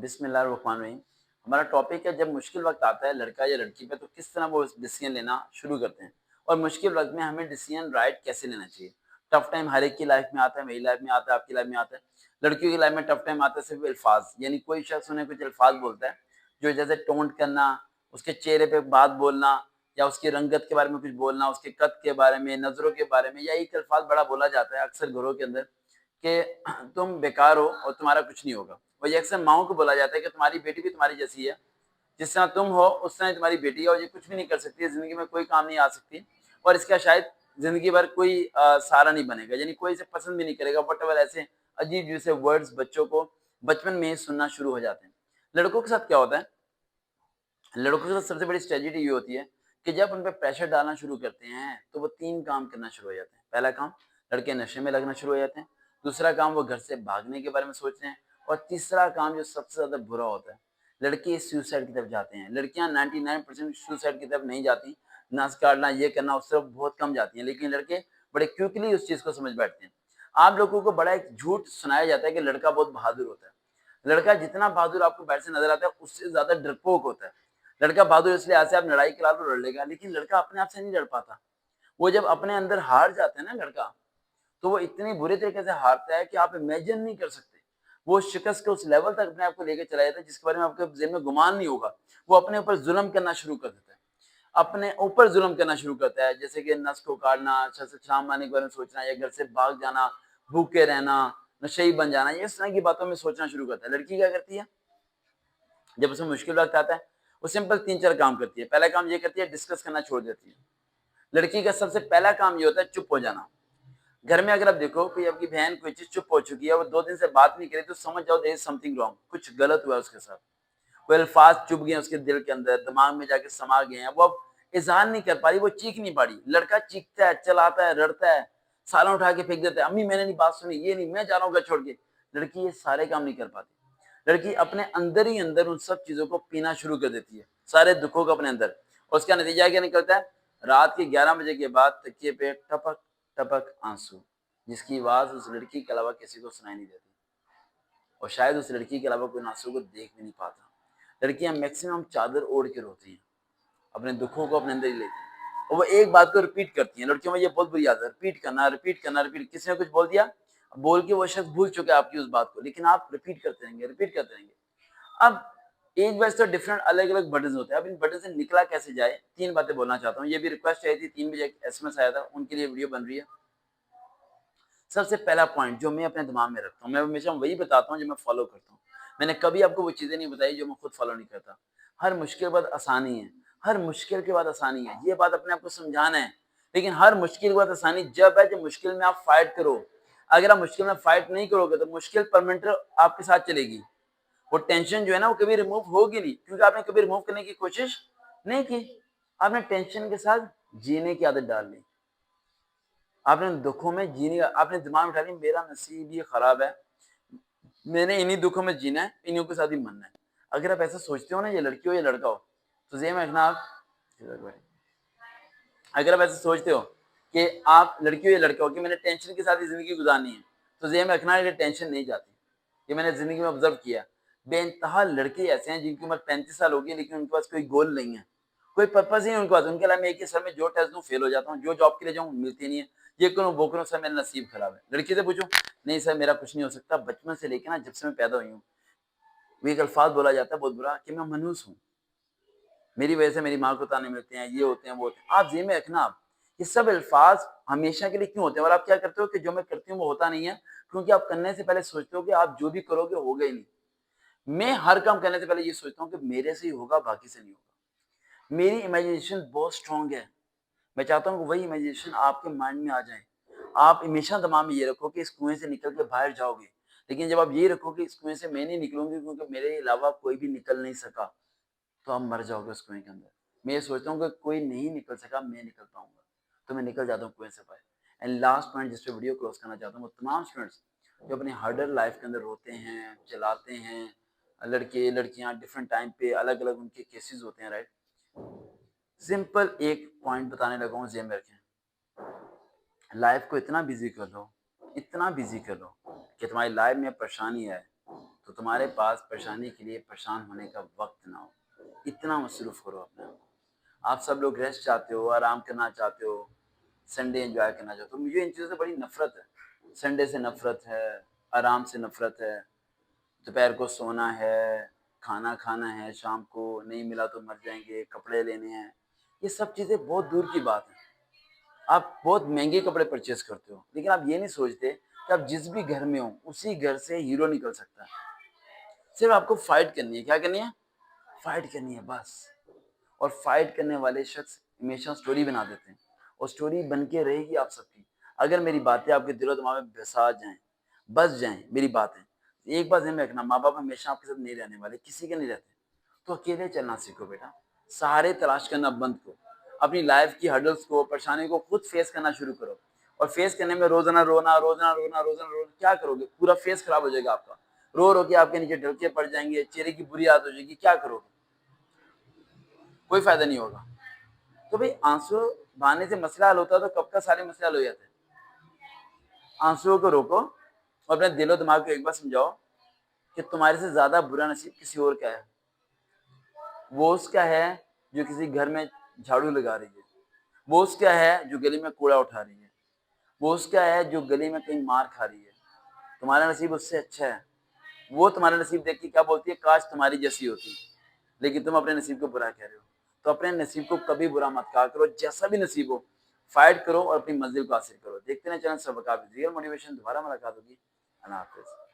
बिस्मिल्लाह रहमान रहीम। हमारा टॉपिक है, जब मुश्किल वक्त आता है लड़का या लड़की पे तो किस तरह वो डिसीजन लेना शुरू करते हैं और मुश्किल वक्त में हमें डिसीजन राइट कैसे लेना चाहिए। टफ टाइम हर एक की लाइफ में आता है, मेरी लाइफ में आता है, आपकी लाइफ में आता है। लड़कियों की लाइफ में टफ टाइम आता है सिर्फ अल्फाज, यानी कोई शख्स उन्हें कुछ अल्फाज बोलता है जो जैसे टोंट करना, उसके चेहरे पे बात बोलना या उसकी रंगत के बारे में कुछ बोलना, उसके कद के बारे में, नज़रों के बारे में, या एक अल्फाज बड़ा बोला जाता है अक्सर घरों के अंदर कि तुम बेकार हो और तुम्हारा कुछ नहीं होगा। और ये अक्सर माओ को बोला जाता है कि तुम्हारी बेटी भी तुम्हारी जैसी है, जिस तरह तुम हो उस तरह तुम्हारी बेटी है और ये कुछ भी नहीं कर सकती है, ज़िंदगी में कोई काम नहीं आ सकती और इसका शायद ज़िंदगी भर कोई सहारा नहीं बनेगा, यानी कोई इसे पसंद भी नहीं करेगा। वट ऐसे अजीब जैसे वर्ड्स बच्चों को बचपन में ही सुनना शुरू हो जाते हैं। लड़कों के साथ क्या होता है, लड़कों के साथ सबसे बड़ी स्ट्रेटेजी ये होती है कि जब उन पे प्रेशर डालना शुरू करते हैं तो वो 3 काम करना शुरू हो जाते हैं। पहला काम, लड़के नशे में लगना शुरू हो जाते हैं। दूसरा काम, वो घर से भागने के बारे में सोचते हैं। और तीसरा काम जो सबसे ज़्यादा बुरा होता है, लड़के सुसाइड की तरफ जाते हैं। लड़कियां 99% सुसाइड की तरफ नहीं जाती, नस काटना ये करना उस तरफ बहुत कम जाती हैं, लेकिन लड़के बड़े क्विकली उस चीज़ को समझ बैठते हैं। आप लोगों को बड़ा एक झूठ सुनाया जाता है कि लड़का बहुत बहादुर होता है। लड़का जितना बहादुर आपको बाहर से नजर आता है उससे ज्यादा डरपोक होता है। लड़का बहादुर इसलिए ऐसे आप लड़ाई करा लो लड़ लेगा, लेकिन लड़का अपने आप से नहीं लड़ पाता। वो जब अपने अंदर हार जाता है ना लड़का, तो वो इतनी बुरे तरीके से हारता है कि आप इमेजिन नहीं कर सकते। वो शिकस्त के उस लेवल तक अपने आप को लेकर चला जाता है जिसके बारे में आपके ज़हन में गुमान नहीं होगा। वो अपने ऊपर जुल्म करना शुरू कर देता है, अपने ऊपर जुल्म करना शुरू करता है, जैसे कि नस को काटना, अच्छा से शाम आने के बारे में सोचना या घर से भाग जाना, भूखे रहना, नशेई बन जाना, ये इस तरह की बातों में सोचना शुरू करता है। लड़की क्या करती है, जब उसमें मुश्किल वक्त आता है वो सिंपल 3-4 काम करती है। पहला काम ये करती है, डिस्कस करना छोड़ देती है। लड़की का सबसे पहला काम ये होता है चुप हो जाना। घर में अगर आप देखो कोई आपकी बहन कोई चीज चुप हो चुकी है, वो 2 दिन से बात नहीं करी, तो समझ जाओ देयर इज समथिंग रॉन्ग, कुछ गलत हुआ है उसके साथ। कोई अल्फाज चुभ गए उसके दिल के अंदर, दिमाग में जाके समा गए हैं, वो अब इजहार नहीं कर पा रही, वो चीख नहीं पा रही। लड़का चीखता है, चलाता है, रड़ता है, सालन उठा के फेंक देता है, अम्मी मैंने नहीं बात सुनी, ये नहीं, मैं जा रहा हूँ घर छोड़ के। लड़की ये सारे काम नहीं कर पाती। लड़की अपने अंदर ही अंदर उन सब चीजों को पीना शुरू कर देती है, सारे दुखों को अपने अंदर। और उसका नतीजा क्या निकलता है, रात के 11 बजे के बाद तकिए पे टपक टपक आंसू, जिसकी आवाज उस लड़की के अलावा किसी को सुनाई नहीं देती और शायद उस लड़की के अलावा कोई आंसू को देख भी नहीं पाता। लड़कियां मैक्सिमम चादर ओढ़ के रोती हैं, अपने दुखों को अपने अंदर ही लेती हैं और वो एक बात को रिपीट करती हैं। लड़कियों में ये बहुत बुरी आदत है, रिपीट करना, रिपीट करना, रिपीट। किसी ने कुछ बोल दिया, बोल के वो शख्स भूल चुका है आपकी उस बात को, लेकिन आप रिपीट करते रहेंगे, रिपीट करते रहेंगे। अब एज वाइज तो डिफरेंट अलग अलग बटन होते हैं। अब इन बटन से निकला कैसे जाए, 3 बातें बोलना चाहता हूँ। ये भी रिक्वेस्ट आई थी, 3 बजे एक एसएमएस आया था, उनके लिए वीडियो बन रही है। सबसे पहला पॉइंट जो मैं अपने दिमाग में रखता हूँ, मैं हमेशा वही बताता हूँ जो मैं फॉलो करता हूँ। मैंने कभी आपको वो चीजें नहीं बताई जो मैं खुद फॉलो नहीं करता। हर मुश्किल के बाद आसानी है, हर मुश्किल के बाद आसानी है, ये बात अपने आप को समझाना है। लेकिन हर मुश्किल के बाद आसानी जब है जब मुश्किल में आप फाइट करो। अगर आप मुश्किल में फाइट नहीं करोगे तो मुश्किल परमानेंट आपके साथ चलेगी। वो टेंशन जो है ना वो कभी रिमूव होगी नहीं, क्योंकि आपने कभी रिमूव करने की कोशिश नहीं की। आपने टेंशन के साथ जीने की आदत डाल ली, आपने दुखों में जीने का आपने दिमाग में उठा लिया, मेरा नसीब ये खराब है, मैंने इन्हीं दुखों में जीना है, इन्हीं के साथ ही मरना है। अगर आप ऐसा सोचते हो ना, ये लड़की हो या लड़का हो, तो ज़हन में रखना आप, अगर आप ऐसा सोचते हो कि आप लड़की हो या लड़का हो कि मैंने टेंशन के साथ ही जिंदगी गुजारनी है, तो ज़हन में रखना कि टेंशन नहीं जाती। ये मैंने जिंदगी में ऑब्जर्व किया। बेइंतहा लड़के ऐसे हैं जिनकी उम्र 35 साल होगी लेकिन उनके पास कोई गोल नहीं है, कोई पर्पज ही नहीं उनके पास। उनके अलावा मैं एक ही सर में जो टेस्ट दूं फेल हो जाता हूँ, जो जॉब के लिए जाऊँ मिलती नहीं है, ये करूँ वो करूँ, सर मेरा नसीब खराब है। लड़की से पूछूं, नहीं सर मेरा कुछ नहीं हो सकता, बचपन से लेकर ना जब से मैं पैदा हुई हूँ वो एक अल्फाज बोला जाता है बहुत बुरा कि मैं मनहूस हूँ, मेरी वजह से मेरी माँ को ताने मिलते हैं, ये होते हैं वो होते हैं। आप जेब में रखना, आप ये सब अल्फाज हमेशा के लिए क्यों होते हैं, और आप क्या करते हो कि जो मैं करती हूँ वो होता नहीं है, क्योंकि आप करने से पहले सोचते हो कि आप जो भी करोगे होगा ही नहीं। मैं हर काम करने से पहले ये सोचता हूँ कि मेरे से ही होगा, बाकी से नहीं होगा। मेरी इमेजिनेशन बहुत स्ट्रांग है, मैं चाहता हूँ कि वही इमेजिनेशन आपके माइंड में आ जाए। आप हमेशा दिमाग में ये रखो कि इस कुएं से निकल के बाहर जाओगे, लेकिन जब आप ये रखो कि इस कुएं से मैं नहीं निकलूंगी क्योंकि मेरे अलावा कोई भी निकल नहीं सका, तो आप मर जाओगे उस कुएं के अंदर। मैं ये सोचता हूँ कि कोई नहीं निकल सका, मैं निकल पाऊंगा, तो मैं निकल जाता हूँ कुएं से बाहर। एंड लास्ट पॉइंट जिस पे वीडियो क्लोज करना चाहता हूँ, वो तमाम स्टूडेंट्स जो अपने हार्डर लाइफ के अंदर होते हैं, चलाते हैं, लड़के लड़कियां डिफरेंट टाइम पे अलग अलग उनके केसेस होते हैं, राइट। सिंपल एक पॉइंट बताने लगा हूँ, जेब में रखें। लाइफ को इतना बिजी कर लो, इतना बिजी कर लो कि तुम्हारी लाइफ में परेशानी है تو تمہارے پاس پریشانی کے لیے پریشان ہونے کا وقت نہ ہو، اتنا مصروف کرو اپنے آپ کو۔ آپ سب لوگ ریسٹ چاہتے ہو، آرام کرنا چاہتے ہو، سنڈے انجوائے کرنا چاہتے ہو، مجھے ان چیزوں سے بڑی نفرت ہے۔ سنڈے سے نفرت ہے، آرام سے نفرت ہے، دوپہر کو سونا ہے، کھانا کھانا ہے، شام کو نہیں ملا تو مر جائیں گے، کپڑے لینے ہیں، یہ سب چیزیں بہت دور کی بات ہیں۔ آپ بہت مہنگے کپڑے پرچیز کرتے ہو، لیکن آپ یہ نہیں سوچتے کہ آپ جس بھی گھر میں ہو اسی گھر سے ہیرو نکل سکتا ہے۔ صرف آپ کو فائٹ کرنی ہے، کیا کرنی ہے؟ فائٹ کرنی ہے بس۔ اور فائٹ کرنے والے شخص ہمیشہ سٹوری بنا دیتے ہیں، اور سٹوری بن کے رہے گی آپ سب کی۔ اگر میری باتیں آپ کے دل و دماغ میں بسا جائیں، بس جائیں میری باتیں، ایک بات ذہن میں رکھنا، ماں باپ ہمیشہ آپ کے ساتھ نہیں رہنے والے، کسی کے نہیں رہتے، تو اکیلے چلنا سیکھو بیٹا، سہارے تلاش کرنا بند کرو، اپنی لائف کی ہرڈلس کو، پریشانی کو خود فیس کرنا شروع کرو۔ اور فیس کرنے میں روزانہ رونا، روزانہ رونا، روزانہ رونا، کیا کرو گے؟ پورا فیس خراب ہو جائے گا آپ کا، رو رو کے آپ کے نیچے ڈھلکے پڑ جائیں گے، چہرے کی بری عادت ہو جائے گی، کیا کرو گے؟ کوئی فائدہ نہیں ہوگا۔ تو بھئی آنسو بہانے سے مسئلہ حل ہوتا ہے تو کب کا سارے مسئلے حل ہو جاتے ہیں۔ آنسوؤں کو روکو اور اپنے دل و دماغ کو ایک بار سمجھاؤ کہ تمہارے سے زیادہ برا نصیب کسی اور کا ہے۔ وہ اس کا ہے جو کسی گھر میں جھاڑو لگا رہی ہے، وہ اس کا ہے جو گلی میں کوڑا اٹھا رہی ہے، وہ اس کا ہے جو گلی میں کہیں مار کھا رہی ہے۔ تمہارا نصیب اس سے اچھا ہے۔ وہ تمہارا نصیب دیکھ کے کیا بولتی ہے؟ کاش تمہاری جیسی ہوتی، لیکن تم اپنے نصیب کو برا کہہ رہے ہو۔ تو اپنے نصیب کو کبھی برا مت کہا کرو، جیسا بھی نصیب ہو فائٹ کرو اور اپنی منزل کو حاصل کرو۔ دیکھتے ہیں چینل سبقات ریئل موٹیویشن، دوبارہ ملاقات ہوگی۔ اللہ حافظ۔